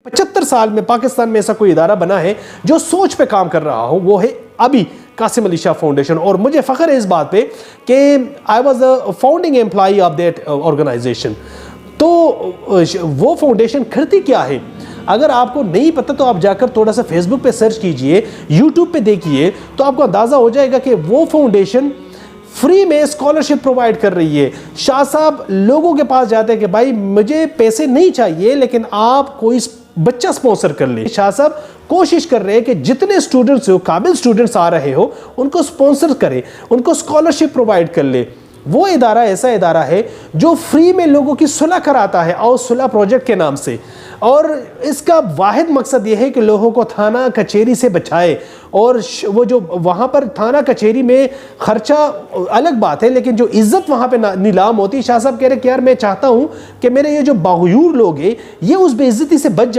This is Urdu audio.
75 سال میں پاکستان میں ایسا کوئی ادارہ بنا ہے جو سوچ پہ کام کر رہا ہو، وہ ہے ابھی قاسم علی شاہ فاؤنڈیشن. اور مجھے فخر ہے اس بات پہ کہ I was a founding employee of that organization. تو وہ فاؤنڈیشن کرتی کیا ہے؟ اگر آپ کو نہیں پتہ تو آپ جا کر تھوڑا سا فیس بک پہ سرچ کیجئے، یوٹیوب پہ دیکھیے، تو آپ کو اندازہ ہو جائے گا کہ وہ فاؤنڈیشن فری میں اسکالرشپ پرووائڈ کر رہی ہے. شاہ صاحب لوگوں کے پاس جاتے ہیں کہ بھائی مجھے پیسے نہیں چاہیے لیکن آپ کوئی بچہ سپانسر کر لیں. شاہ صاحب کوشش کر رہے ہیں کہ جتنے سٹوڈنٹس ہو، قابل سٹوڈنٹس آ رہے ہو، ان کو سپانسر کرے، ان کو اسکالرشپ پرووائڈ کر لے. وہ ادارہ ایسا ادارہ ہے جو فری میں لوگوں کی صلح کراتا ہے، اور صلح پروجیکٹ کے نام سے. اور اس کا واحد مقصد یہ ہے کہ لوگوں کو تھانہ کچہری سے بچائے. اور وہ جو وہاں پر تھانہ کچہری میں خرچہ الگ بات ہے، لیکن جو عزت وہاں پہ نیلام ہوتی ہے. شاہ صاحب کہہ رہے کہ یار میں چاہتا ہوں کہ میرے یہ جو باغیور لوگ ہیں یہ اس بے عزتی سے بچ جائے.